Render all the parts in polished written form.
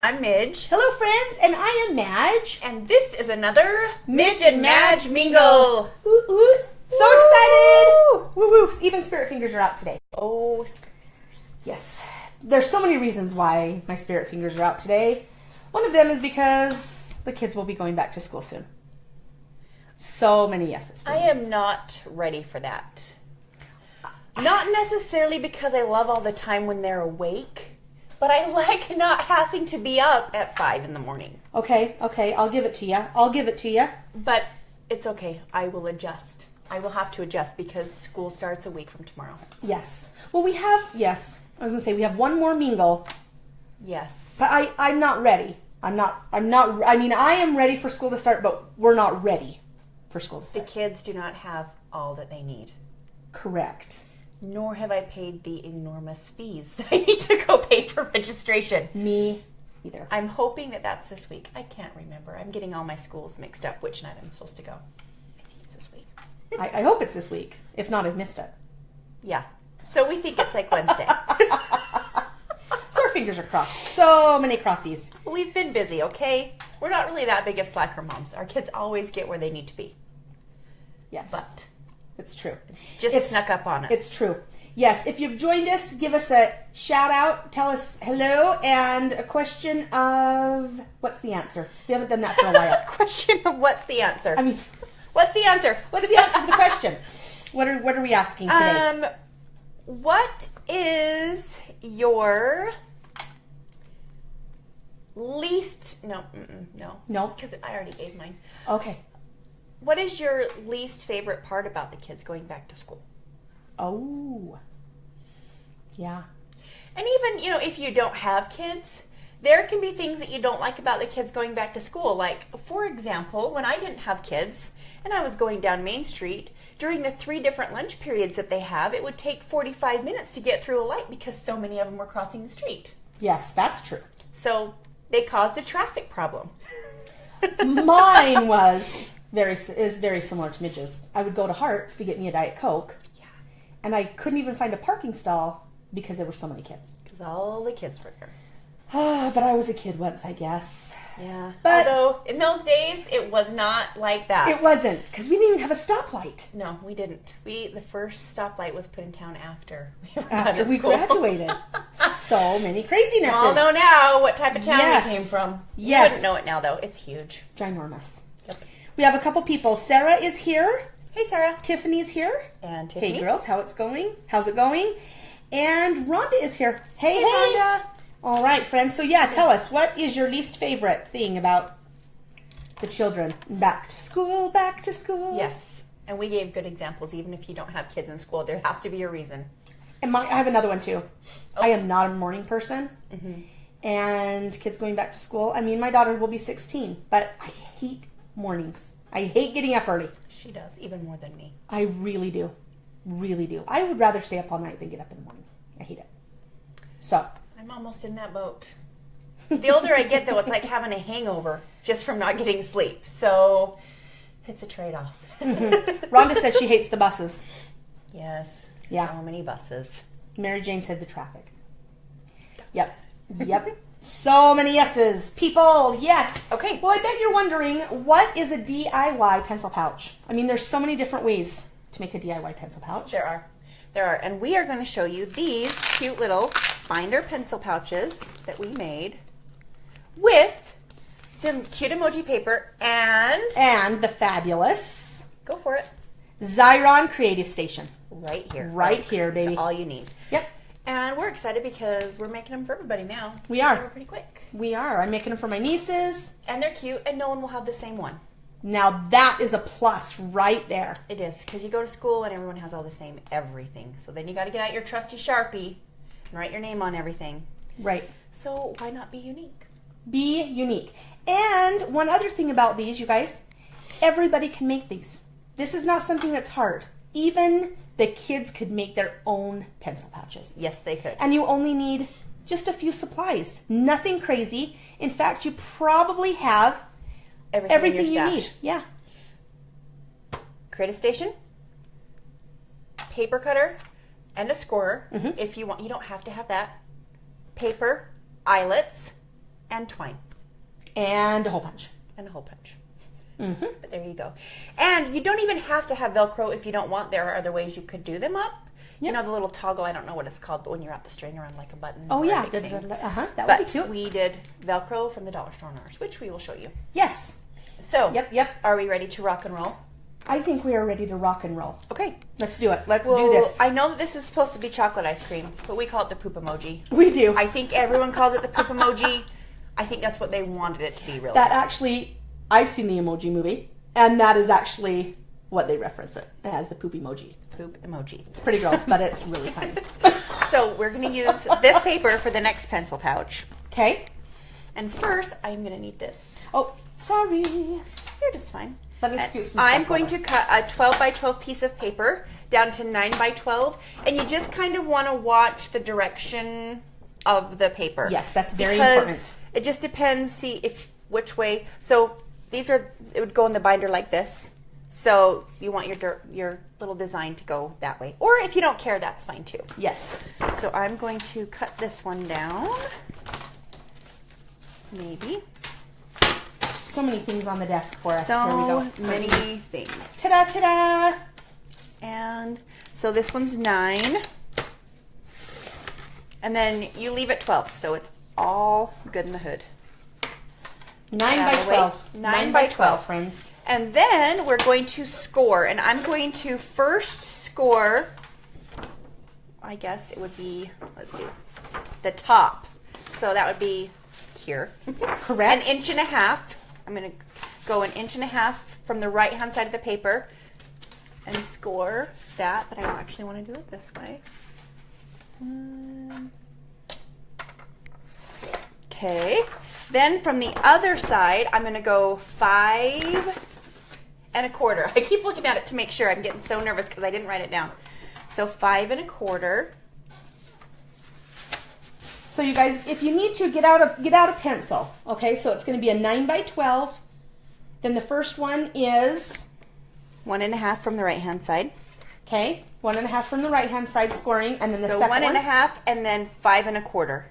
I'm Midge. Hello friends, and I am Madge. And this is another Midge and Madge Mingle. Ooh, ooh. So excited! Woo woo! Even spirit fingers are out today. Oh, yes. There's so many reasons why my spirit fingers are out today. One of them is because the kids will be going back to school soon. So many yeses. I am not ready for that. Not necessarily because I love all the time when they're awake, but I like not having to be up at 5 in the morning. Okay, I'll give it to you. But it's okay. I will adjust. I will have to adjust because school starts a week from tomorrow. Yes. Well, we have one more mingle. Yes. But I'm not ready. I am ready for school to start, but we're not ready for school to The start. kids do not have all that they need. Correct. Nor have I paid the enormous fees that I need to go pay for registration. Me either. I'm hoping that that's this week. I can't remember. I'm getting all my schools mixed up, which night I'm supposed to go. I think it's this week. I hope it's this week. If not, I've missed it. Yeah. So we think it's like Wednesday. So our fingers are crossed. So many crossies. We've been busy, okay? We're not really that big of slacker moms. Our kids always get where they need to be. Yes. But it's true. Just snuck up on us. It's true. Yes, if you've joined us, give us a shout out, tell us hello, and a question of what's the answer? We haven't done that for a while. Question of what's the answer? I mean, what's the answer? What's the answer to the question? What are we asking today? What is your least? No, because I already gave mine. Okay. What is your least favorite part about the kids going back to school? Oh, yeah. And even, if you don't have kids, there can be things that you don't like about the kids going back to school. Like, for example, when I didn't have kids and I was going down Main Street, during the 3 different lunch periods that they have, it would take 45 minutes to get through a light because so many of them were crossing the street. Yes, that's true. So they caused a traffic problem. Mine is very similar to Midge's. I would go to Hart's to get me a Diet Coke. Yeah. And I couldn't even find a parking stall because there were so many kids. Because all the kids were there. But I was a kid once, I guess. Yeah. But although, in those days, it was not like that. It wasn't, because we didn't even have a stoplight. No, we didn't. The first stoplight was put in town after we graduated. So many crazinesses. We all know now what type of town Yes. we came from. Yes. You wouldn't know it now, though. It's huge. Ginormous. Yep. We have a couple people. Sarah is here. Hey, Sarah. Tiffany's here. And Tiffany. Hey, girls. How's it going? And Rhonda is here. Hey. Rhonda. All right, friends. So, yeah, tell us, what is your least favorite thing about the children? Back to school, back to school. Yes. And we gave good examples. Even if you don't have kids in school, there has to be a reason. And I have another one, too. Oh. I am not a morning person. Mm-hmm. And kids going back to school. I mean, my daughter will be 16, but I hate mornings. I hate getting up early. She does, even more than me. I really do. Really do. I would rather stay up all night than get up in the morning. I hate it. So. I'm almost in that boat. The older I get, though, it's like having a hangover just from not getting sleep. So it's a trade-off. Mm-hmm. Rhonda said she hates the buses. Yes. Yeah. So many buses. Mary Jane said the traffic. Yep. So many yeses. People, yes. Okay. Well, I bet you're wondering, what is a DIY pencil pouch? I mean, there's so many different ways to make a DIY pencil pouch. There are. And we are going to show you these cute little binder pencil pouches that we made with some cute emoji paper and the fabulous, go for it, Xyron Creative Station. Right here. Right here, baby. That's all you need. Yep. And we're excited because we're making them for everybody now. We are. We're pretty quick. We are. I'm making them for my nieces. And they're cute, and no one will have the same one. Now that is a plus right there. It is, because you go to school and everyone has all the same everything. So then you got to get out your trusty Sharpie and write your name on everything. Right. So why not be unique? Be unique. And one other thing about these, you guys, everybody can make these. This is not something that's hard. Even the kids could make their own pencil pouches. Yes, they could. And you only need just a few supplies. Nothing crazy. In fact, you probably have everything you need. Yeah. Create a station, paper cutter, and a scorer. If you want. You don't have to have that. Paper, eyelets, And twine. And a hole punch. And a hole punch. But there you go. And you don't even have to have Velcro if you don't want. There are other ways you could do them up. Yep. You know, the little toggle, I don't know what it's called, but when you wrap the string around like a button. Oh, yeah. That would be cute. We did Velcro from the dollar store on ours, which we will show you. Yes. So, yep. Are we ready to rock and roll? I think we are ready to rock and roll. Okay. Let's do it. Let's do this. I know that this is supposed to be chocolate ice cream, but we call it the poop emoji. We do. I think everyone calls it the poop emoji. I think that's what they wanted it to be, really. That actually, I've seen the Emoji movie, and that is actually what they reference it as, the poop emoji. Poop emoji. It's pretty gross, but it's really funny. So we're going to use this paper for the next pencil pouch. Okay. And first, I'm going to need this. Oh, sorry. You're just fine. Let me scoot some I'm going to cut a 12 by 12 piece of paper down to 9 by 12, and you just kind of want to watch the direction of the paper. Yes, that's very important. Because it just depends, see if which way. So it would go in the binder like this. So you want your little design to go that way. Or if you don't care, that's fine too. Yes. So I'm going to cut this one down. Maybe. So many things on the desk for us. So Here we go. many things. Ta-da, ta-da! And so this one's 9. And then you leave it 12, so it's all good in the hood. 9 by 12. 9 by 12, friends. And then we're going to score. And I'm going to first score, I guess it would be, let's see, the top. So that would be here. Correct. 1.5 inches. I'm going to go 1.5 inches from the right-hand side of the paper and score that, but I don't actually want to do it this way. Okay. Then from the other side, I'm going to go 5 1/4. I keep looking at it to make sure. I'm getting so nervous because I didn't write it down. So 5 1/4. So you guys, if you need to, get out a pencil. Okay, so it's going to be a 9 by 12. Then the first one is 1.5 from the right-hand side. Okay, 1.5 from the right-hand side scoring, and then the so second 1.5 and then 5 1/4.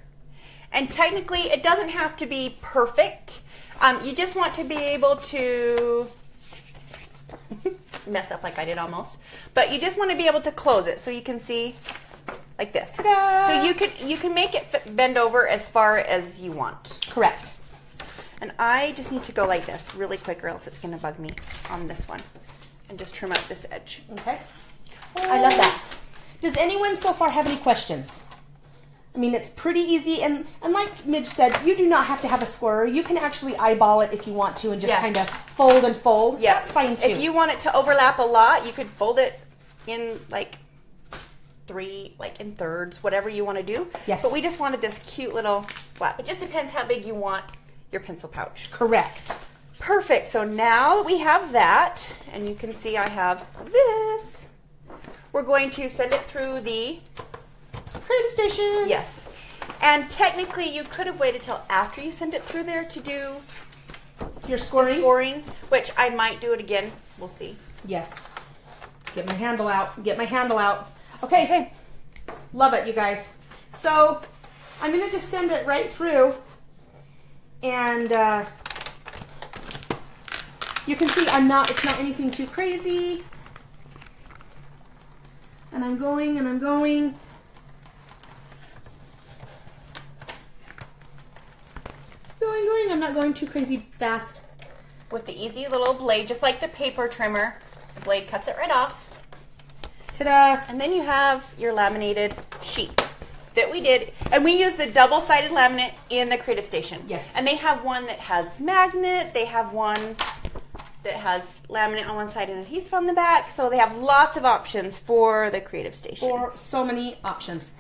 And technically, it doesn't have to be perfect. You just want to be able to mess up like I did almost, but you just want to be able to close it so you can see like this. Ta-da! So you can make it bend over as far as you want. Correct. And I just need to go like this really quick, or else it's going to bug me on this one, and just trim out this edge. Okay. I love that. Does anyone so far have any questions? I mean, it's pretty easy, and like Midge said, you do not have to have a scorer. You can actually eyeball it if you want to and just kind of fold and fold. Yeah. That's fine too. If you want it to overlap a lot, you could fold it in like 3, like in thirds, whatever you want to do. Yes. But we just wanted this cute little flap. It just depends how big you want your pencil pouch. Correct. Perfect. So now that we have that, and you can see I have this, we're going to send it through the Creative Station. Yes. And technically, you could have waited till after you send it through there to do your scoring, which I might do it again. We'll see. Yes. Get my handle out. Get my handle out. Okay. Hey. Love it, you guys. So I'm going to just send it right through. And you can see it's not anything too crazy. And I'm going and I'm going. Going. I'm not going too crazy fast. With the easy little blade, just like the paper trimmer, the blade cuts it right off. Ta-da! And then you have your laminated sheet that we did. And we use the double-sided laminate in the Creative Station. Yes. And they have one that has magnet. They have one that has laminate on one side and adhesive on the back. So they have lots of options for the Creative Station. For so many options.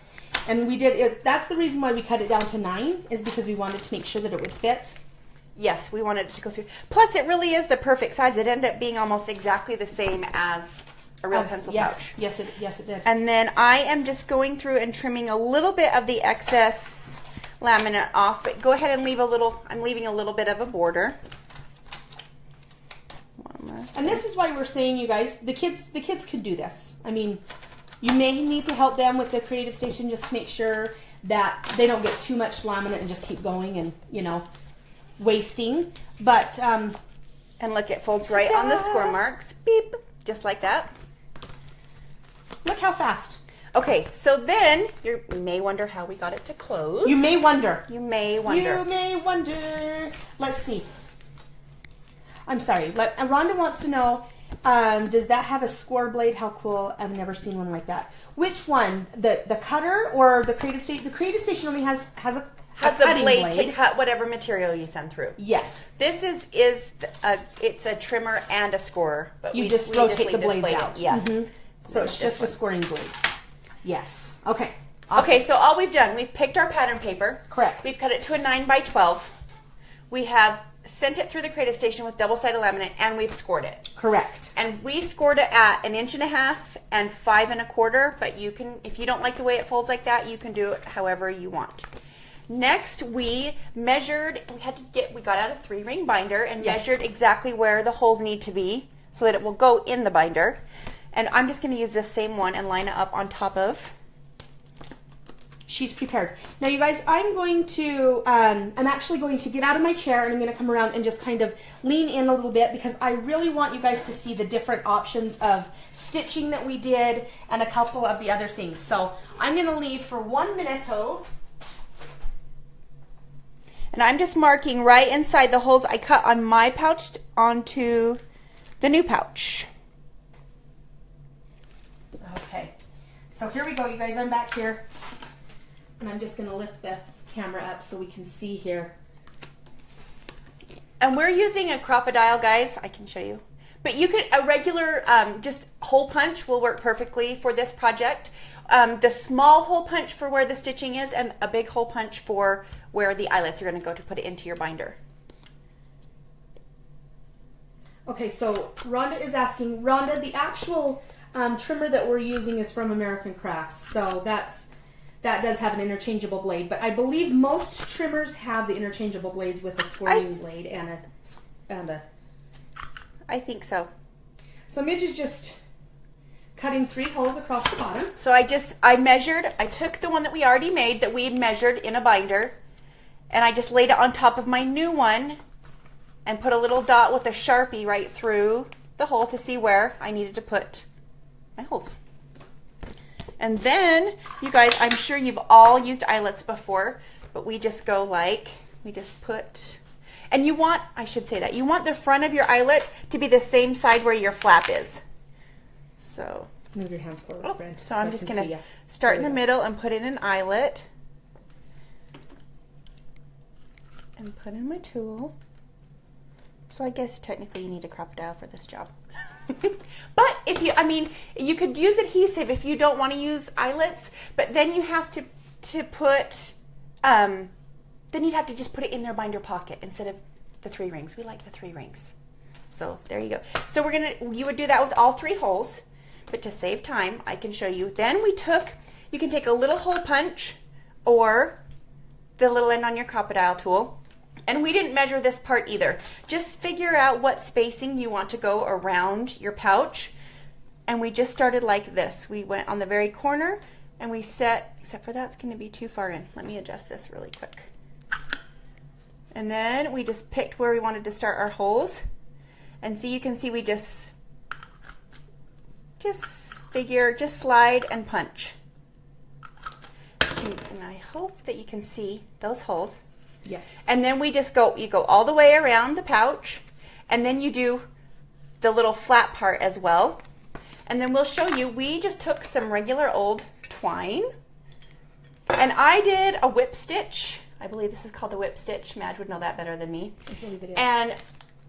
And we did it. That's the reason why we cut it down to 9, is because we wanted to make sure that it would fit. Yes, we wanted it to go through. Plus, it really is the perfect size. It ended up being almost exactly the same as a real pencil pouch. Yes, it did. And then I am just going through and trimming a little bit of the excess laminate off. But go ahead and leave a little. I'm leaving a little bit of a border. And this is why we're saying, you guys, the kids can do this. I mean, you may need to help them with the Creative Station just to make sure that they don't get too much laminate and just keep going and, you know, wasting. But, and look, it folds right on the score marks. Beep. Just like that. Look how fast. Okay, so then you may wonder how we got it to close. You may wonder. You may wonder. You may wonder. Let's see. I'm sorry. Rhonda wants to know, does that have a score blade? How cool. I've never seen one like that. Which one? The cutter or the Creative Station? The Creative Station only has a the blade to cut whatever material you send through. Yes. This it's a trimmer and a scorer. But you just rotate the blades out. Yes. Mm-hmm. So it's just a scoring blade. Yes. Okay. Awesome. Okay, so all we've done, we've picked our pattern paper. Correct. We've cut it to a 9x12. We have sent it through the Creative Station with double-sided laminate, and we've scored it. Correct. And we scored it at 1.5 inches and 5 1/4. But you can, if you don't like the way it folds like that, you can do it however you want. Next, we measured. We got out a 3-ring binder and measured exactly where the holes need to be so that it will go in the binder. And I'm just going to use this same one and line it up on top of. She's prepared. Now, you guys, I'm actually going to get out of my chair and I'm going to come around and just kind of lean in a little bit because I really want you guys to see the different options of stitching that we did and a couple of the other things. So I'm going to leave for 1 minute. And I'm just marking right inside the holes I cut on my pouch onto the new pouch. Okay. So here we go, you guys. I'm back here. And I'm just going to lift the camera up so we can see here. And we're using a crocodile, guys. I can show you. But you could, a regular just hole punch will work perfectly for this project. The small hole punch for where the stitching is and a big hole punch for where the eyelets are going to go to put it into your binder. Okay, so Rhonda is asking, Rhonda, the actual trimmer that we're using is from American Crafts. So that does have an interchangeable blade, but I believe most trimmers have the interchangeable blades with a scoring blade and a. I think so. So Midge is just cutting 3 holes across the bottom. So I took the one that we already made that we measured in a binder, and I just laid it on top of my new one and put a little dot with a Sharpie right through the hole to see where I needed to put my holes. And then, you guys, I'm sure you've all used eyelets before, but we just go we just put, and you want the front of your eyelet to be the same side where your flap is. So, move your hands forward, friend. So I'm just going to start in the middle and put in an eyelet. And put in my tool. So I guess technically you need a crocodile for this job. But you could use adhesive if you don't want to use eyelets, but then you have to put, then you'd have to just put it in their binder pocket instead of the 3 rings. We like the 3 rings. So there you go. So you would do that with all 3 holes, but to save time, I can show you. Then you can take a little hole punch or the little end on your crocodile tool. And we didn't measure this part either. Just figure out what spacing you want to go around your pouch. And we just started like this. We went on the very corner and we set, except for that's going to be too far in. Let me adjust this really quick. And then we just picked where we wanted to start our holes. And you can see we just slide and punch. And I hope that you can see those holes. Yes. And then you go all the way around the pouch, and then you do the little flat part as well. And then we'll show you, we just took some regular old twine, and I did a whip stitch. I believe this is called a whip stitch. Madge would know that better than me. I believe it is. And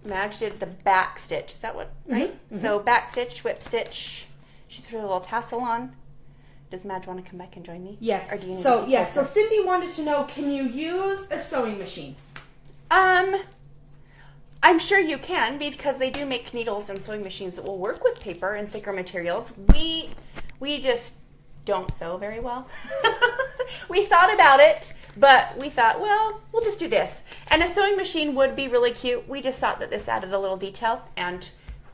Madge did the back stitch. Is that what, right? Mm-hmm. So back stitch, whip stitch. She threw a little tassel on. Does Madge want to come back and join me? Yes. Or do you need so Cindy wanted to know, can you use a sewing machine? I'm sure you can, because they do make needles and sewing machines that will work with paper and thicker materials. We just don't sew very well. We thought about it, but we thought, well, we'll just do this. And a sewing machine would be really cute. We just thought that this added a little detail, and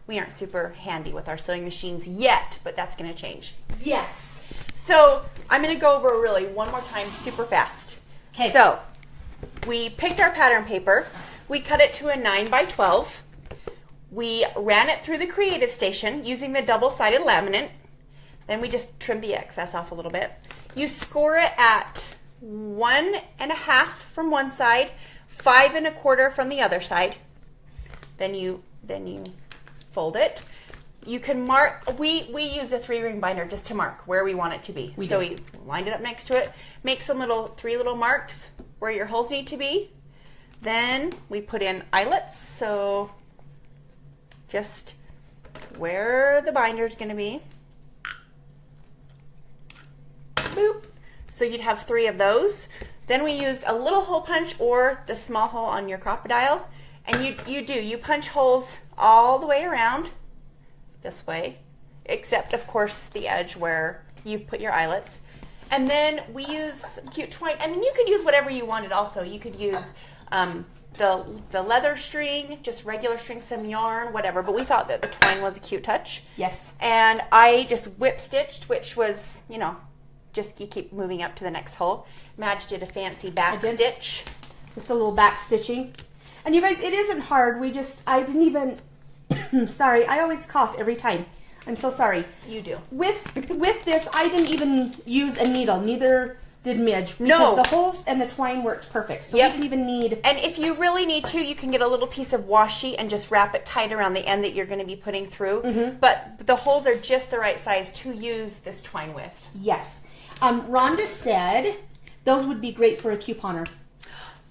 we aren't super handy with our sewing machines yet, but that's going to change. Yes. So I'm going to go over really one more time super fast. Okay. So we picked our pattern paper. We cut it to a 9 by 12. We ran it through the Creative Station using the double-sided laminate. Then we just trimmed the excess off a little bit. You score it at 1.5 from one side, 5 1/4 from the other side. Then you fold it. You can mark. We use a 3-ring binder just to mark where we want it to be. We lined it up next to it. Make some 3 little marks where your holes need to be. Then we put in eyelets. So just where the binder is going to be. Boop. So you'd have 3 of those. Then we used a little hole punch or the small hole on your crocodile. And you punch holes all the way around this way, except of course the edge where you've put your eyelets. And then we use cute twine. I mean, you could use whatever you wanted also. You could use the leather string, just regular string, some yarn, whatever. But we thought that the twine was a cute touch. Yes. And I just whip stitched, which was, just you keep moving up to the next hole. Madge did a fancy back stitch. Just a little back stitching. And you guys, it isn't hard. I didn't even, sorry, I always cough every time. I'm so sorry. You do. With this, I didn't even use a needle. Neither did Midge. Because No. the holes and the twine worked perfect. So we didn't even need. And if you really need to, you can get a little piece of washi and just wrap it tight around the end that you're going to be putting through. Mm-hmm. But the holes are just the right size to use this twine with. Yes. Rhonda said those would be great for a couponer.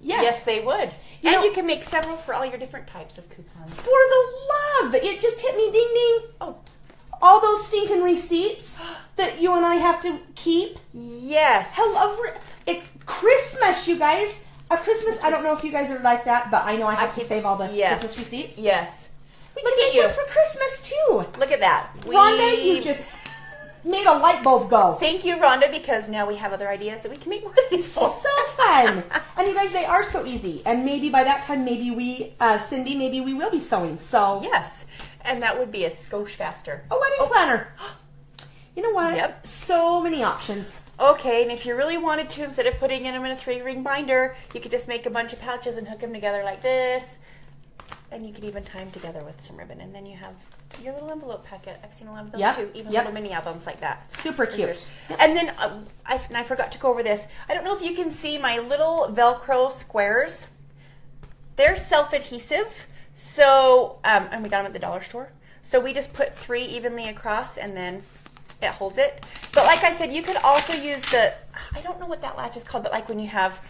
Yes, they would. And you can make several for all your different types of coupons. For the love! It just hit me, ding ding. Oh. All those stinking receipts that you and I have to keep. Yes. Hello. Christmas, you guys. A Christmas, I don't know if you guys are like that, but I know I have to save all the Christmas receipts. Yes. We can make one for Christmas, too. Look at that. Rhonda, you just made a light bulb go. Thank you, Rhonda, because now we have other ideas that we can make more of these for. So fun. And you guys, they are so easy. And maybe by that time, Cindy, maybe we will be sewing. So yes. And that would be a skosh faster. A wedding planner. You know what? Yep. So many options. Okay, and if you really wanted to, instead of putting them in a 3-ring binder, you could just make a bunch of pouches and hook them together like this. And you could even tie them together with some ribbon. And then you have your little envelope packet. I've seen a lot of those too. Even little mini albums like that. Super cute. And then I forgot to go over this. I don't know if you can see my little Velcro Squares. They're self-adhesive. So, and we got them at the dollar store. So we just put 3 evenly across and then it holds it. But like I said, you could also use I don't know what that latch is called, but like when you have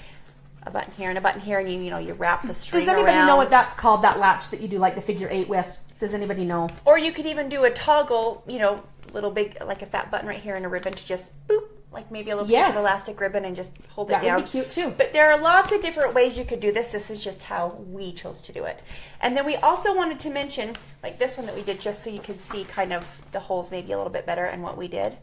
a button here and a button here and you wrap the string around. Does anybody know what that's called, that latch that you do like the figure 8 with? Does anybody know? Or you could even do a toggle, little big, like a fat button right here and a ribbon to just boop, like maybe a little piece of elastic ribbon and just hold it down. That would be cute too. But there are lots of different ways you could do this. This is just how we chose to do it. And then we also wanted to mention, like this one that we did, just so you could see kind of the holes maybe a little bit better and what we did.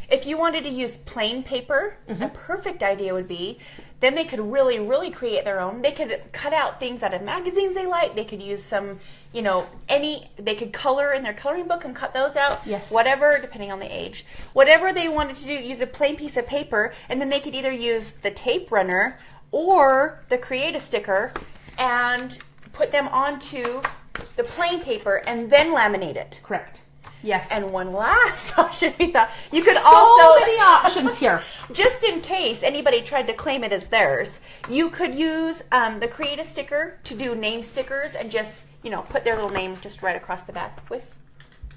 If you wanted to use plain paper, a perfect idea would be, then they could really, really create their own. They could cut out things out of magazines they like. They could use some, they could color in their coloring book and cut those out. Yes. Whatever, depending on the age. Whatever they wanted to do, use a plain piece of paper, and then they could either use the tape runner or the Create a Sticker and put them onto the plain paper and then laminate it. Correct. Yes. And one last option we thought, you could so many options here. Just in case anybody tried to claim it as theirs, you could use the Create a Sticker to do name stickers and just, put their little name just right across the back with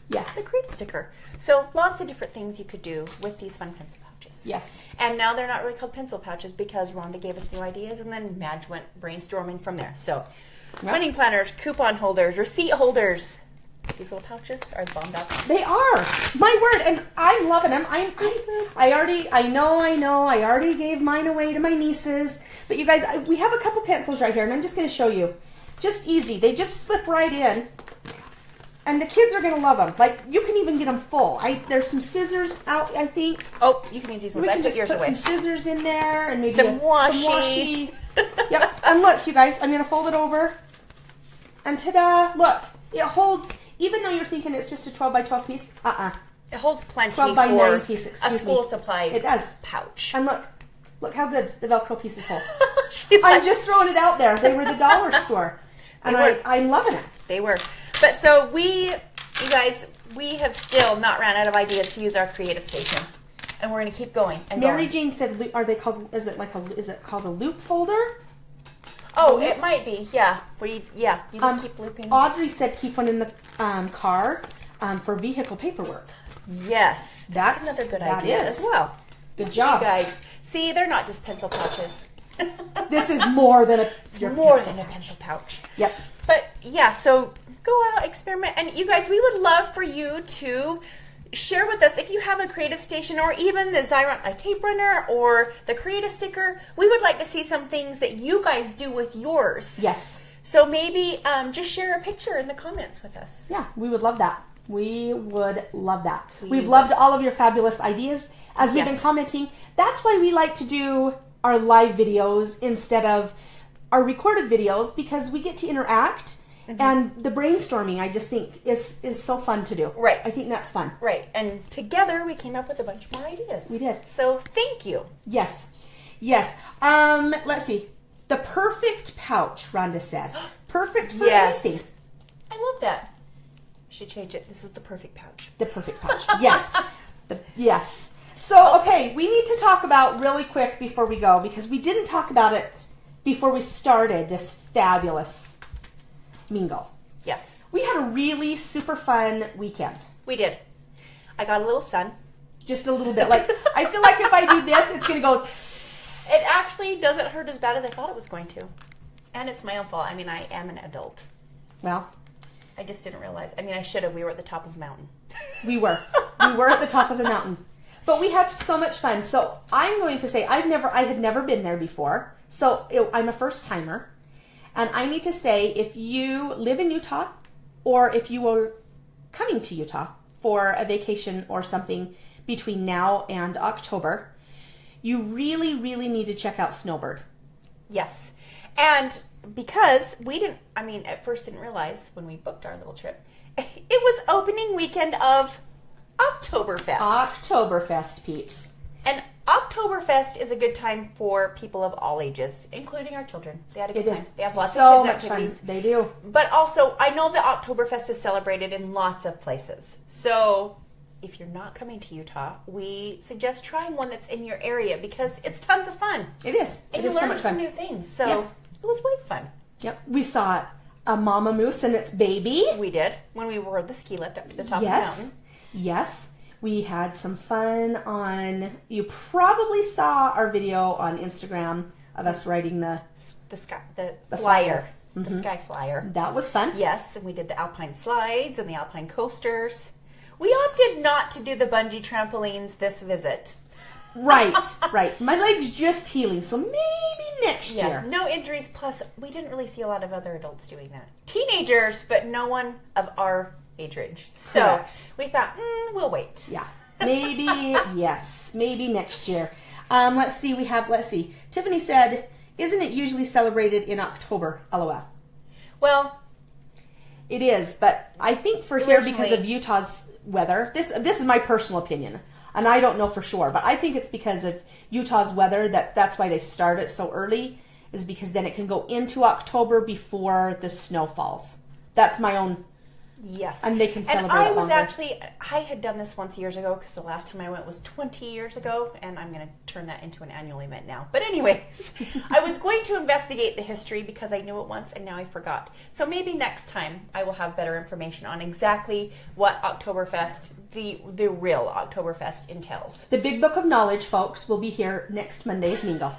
the Create a Sticker. So lots of different things you could do with these fun pencil pouches. Yes. And now they're not really called pencil pouches because Rhonda gave us new ideas and then Madge went brainstorming from there. So wedding planners, coupon holders, receipt holders. These little pouches are bombed out. They are. My word, and I'm loving them. I already gave mine away to my nieces. But you guys, we have a couple pencils right here, and I'm just going to show you. Just easy. They just slip right in. And the kids are going to love them. Like, you can even get them full. There's some scissors out, I think. Oh, you can use these ones. We can just put some scissors in there. And maybe some washi. Yep. And look, you guys, I'm going to fold it over. And ta-da, look. It holds Even though you're thinking it's just a 12 by 12 piece, It holds plenty 12 by 9 for piece, a school supply It does. pouch. And look how good the Velcro pieces hold. I'm like, just throwing it out there. They were the dollar store. And I'm loving it. They were. But so you guys, we have still not ran out of ideas to use our creative station. And we're going to keep going. And Mary going. Jane said, are they called, is it called a loop folder? Oh, it might be. Yeah. You just keep looping. Audrey said keep one in the car for vehicle paperwork. Yes. That's another good idea as well. Good job. You guys. See, they're not just pencil pouches. This is more than a pencil pouch. Yep. But yeah, so go out, experiment. And you guys, we would love for you to share with us if you have a creative station or even the Xyron tape runner or the creative sticker. We would like to see some things that you guys do with yours. Yes. So maybe just share a picture in the comments with us. Yeah, we would love that. We would love that. We've loved all of your fabulous ideas as we've been commenting. That's why we like to do our live videos instead of our recorded videos, because we get to interact. And the brainstorming, I just think, is so fun to do. Right. I think that's fun. Right. And together we came up with a bunch more ideas. We did. So thank you. Yes. Yes. Let's see. The perfect pouch, Rhonda said. Perfect for anything. I love that. We should change it. This is the perfect pouch. The perfect pouch. Yes. Yes. So, okay, we need to talk about really quick before we go, because we didn't talk about it before we started this fabulous mingle. Yes. We had a really super fun weekend. We did. I got a little sun. Just a little bit. Like, I feel like if I do this, it's going to go... It actually doesn't hurt as bad as I thought it was going to. And it's my own fault. I mean, I am an adult. Well, I just didn't realize. I mean, I should have. We were at the top of a mountain. We were. We were at the top of the mountain. But we had so much fun. So I'm going to say I had never been there before. So I'm a first timer. And I need to say, if you live in Utah or if you are coming to Utah for a vacation or something between now and October, you really, really need to check out Snowbird. Yes. And because at first didn't realize when we booked our little trip, it was opening weekend of Oktoberfest. Oktoberfest, peeps. And Oktoberfest is a good time for people of all ages, including our children. They had a good time. They have lots of kids' activities. Fun. They do. But also, I know that Oktoberfest is celebrated in lots of places. So if you're not coming to Utah, we suggest trying one that's in your area because it's tons of fun. It is. And you learn some new things. So it was way fun. Yep. We saw a mama moose and its baby. We did. When we rode the ski lift up to the top of the mountain. Yes. We had some fun you probably saw our video on Instagram of us riding the flyer. The Sky Flyer. That was fun. Yes, and we did the Alpine slides and the Alpine coasters. We opted not to do the bungee trampolines this visit. Right. My leg's just healing, so maybe next year. No injuries, plus we didn't really see a lot of other adults doing that. Teenagers, but no one of our age range. So we thought, we'll wait. Yeah. Maybe, yes. Maybe next year. Let's see. Tiffany said, isn't it usually celebrated in October? LOL. Well, it is, but I think for here, because of Utah's weather, this is my personal opinion, and I don't know for sure, but I think it's because of Utah's weather that's why they start it so early, is because then it can go into October before the snow falls. That's my own. Yes. And they can celebrate and it longer. I had done this once years ago because the last time I went was 20 years ago, and I'm going to turn that into an annual event now. But anyways, I was going to investigate the history because I knew it once and now I forgot. So maybe next time I will have better information on exactly what Oktoberfest, the real Oktoberfest entails. The Big Book of Knowledge, folks, will be here next Monday's Mingle.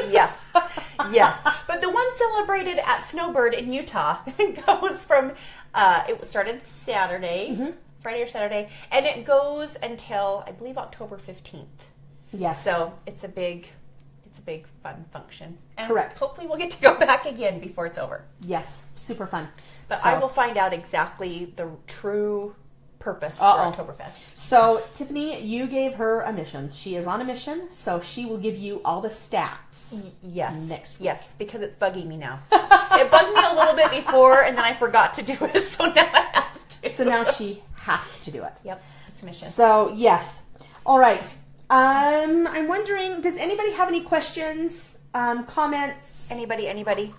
Yes. Yes. But the one celebrated at Snowbird in Utah goes from, it started Saturday, Friday or Saturday, and it goes until, I believe, October 15th. Yes. So it's a big fun function. And correct. Hopefully we'll get to go back again before it's over. Yes. Super fun. But I will find out exactly the true purpose for Oktoberfest. So, Tiffany, you gave her a mission. She is on a mission, so she will give you all the stats. Yes. Next week. Yes, because it's bugging me now. It bugged me a little bit before, and then I forgot to do it, so now I have to. So now she has to do it. Yep, it's a mission. So, yes. All right. I'm wondering, does anybody have any questions, comments? Anybody?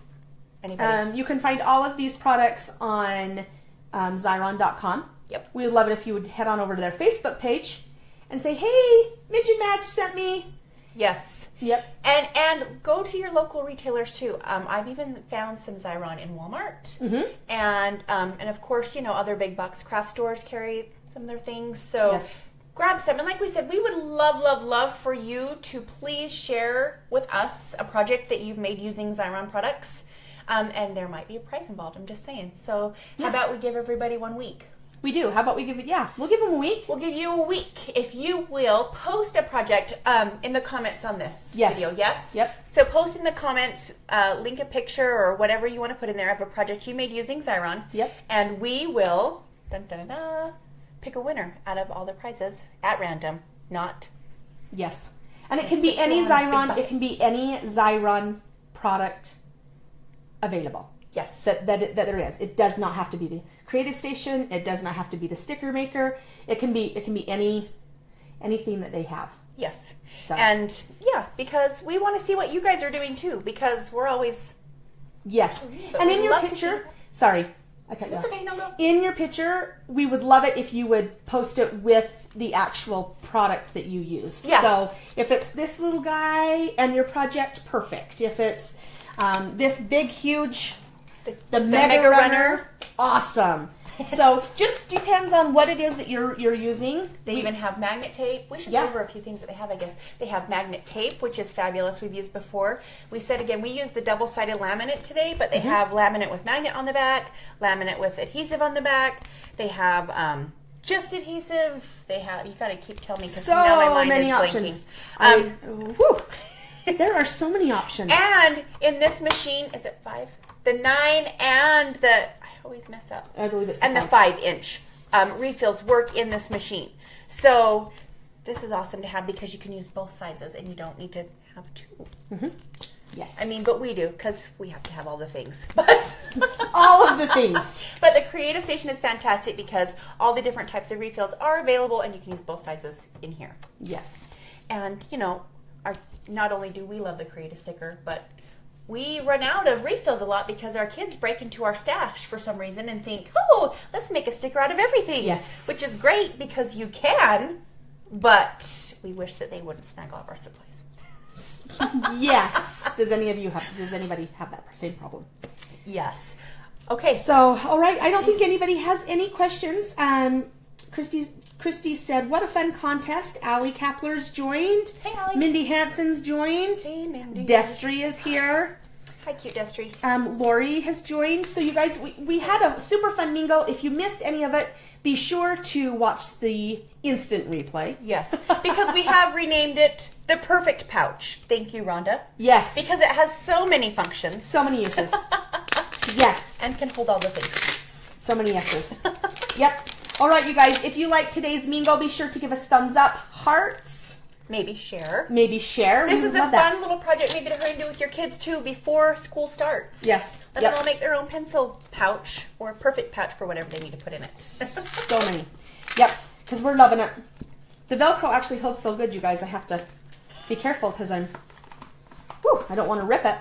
You can find all of these products on Xyron.com. Yep. We would love it if you would head on over to their Facebook page and say, hey, Midget Madge sent me. Yes. Yep. And go to your local retailers too. I've even found some Xyron in Walmart. Mm-hmm. And of course, you know, other big box craft stores carry some of their things. So yes. Grab some. And like we said, we would love for you to please share with us a project that you've made using Xyron products. And there might be a price involved, I'm just saying. So how about we give everybody 1 week? We do. How about we give it, we'll give them a week. We'll give you a week if you will post a project in the comments on this video. Yes? Yep. So post in the comments, link a picture or whatever you want to put in there of a project you made using Xyron. Yep. And we will pick a winner out of all the prizes at random, not... Yes. And it can be any Xyron, it can be any Xyron product available. Yes. That there is. It does not have to be the Creative Station. It does not have to be the sticker maker. It can be anything that they have. Yes. So. And yeah, because we want to see what you guys are doing too, because we're always... Yes. But And in your love to picture, sorry. Okay, that's okay, no, go. In your picture, we would love it if you would post it with the actual product that you used. Yeah. So if it's this little guy and your project, perfect. If it's this big, huge, the Mega Runner, awesome. So just depends on what it is that you're using. They even have magnet tape. We should go over a few things that they have, I guess. They have magnet tape, which is fabulous. We've used before. We said, again, we used the double-sided laminate today, but they have laminate with magnet on the back, laminate with adhesive on the back. They have just adhesive. They have, you got to keep telling me because now my mind many is options. There are so many options. And in this machine, is it 5? The 9 and the... I always mess up. I believe it's the 5-inch refills work in this machine. So this is awesome to have because you can use both sizes and you don't need to have 2. Mm-hmm. Yes. I mean, but we do because we have to have all the things. But all of the things. But the Creative Station is fantastic because all the different types of refills are available and you can use both sizes in here. Yes. And, you know, not only do we love the Creative sticker, but we run out of refills a lot because our kids break into our stash for some reason and think, oh, let's make a sticker out of everything. Yes. Which is great because you can, but we wish that they wouldn't snag all of our supplies. Yes. Does anybody have that same problem? Yes. Okay. So, all right. I don't think anybody has any questions. Christy said, what a fun contest. Allie Kapler's joined. Hey, Allie. Mindy Hansen's joined. Hey, Mindy. Destry is here. Hi, cute Destry. Lori has joined. So you guys, we had a super fun mingle. If you missed any of it, be sure to watch the instant replay. Yes, because we have renamed it the Perfect Pouch. Thank you, Rhonda. Yes. Because it has so many functions. So many uses. Yes. And can hold all the things. So many yeses. Yep. All right, you guys, if you like today's mingle, be sure to give us thumbs up, hearts. Maybe share. This is a fun little project maybe to hurry and do with your kids, too, before school starts. Yes. Let them all make their own pencil pouch or a perfect pouch for whatever they need to put in it. So many. Yep, because we're loving it. The Velcro actually holds so good, you guys. I have to be careful because I don't want to rip it.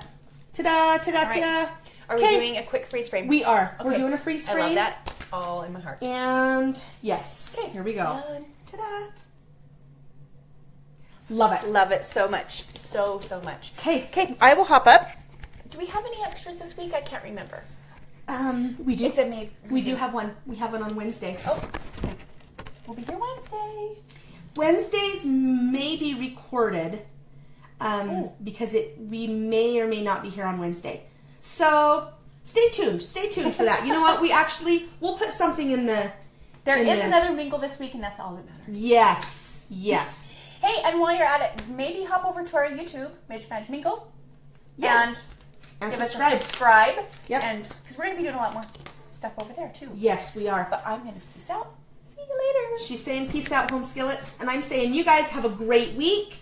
Ta-da, ta-da, All right. ta-da. Are we doing a quick freeze frame? We are. Okay. We're doing a freeze frame. I love that. All in my heart. And yes, okay. Here we go. Done. Ta-da. Love it. Love it so much. So much. Okay. I will hop up. Do we have any extras this week? I can't remember. We do. It's a maybe. We do have one. We have one on Wednesday. Oh. We'll be here Wednesday. Wednesdays may be recorded because we may or may not be here on Wednesday. So stay tuned. Stay tuned for that. You know what? We'll put something in the... There is another mingle this week, and that's all that matters. Yes. Yes. Hey, and while you're at it, maybe hop over to our YouTube, Midge Madge Mingle. Yes. And give subscribe. us a subscribe. Yep. And because we're going to be doing a lot more stuff over there, too. Yes, we are. But I'm going to peace out. See you later. She's saying peace out, home skillets. And I'm saying you guys have a great week.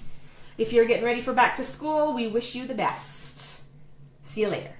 If you're getting ready for back to school, we wish you the best. See you later.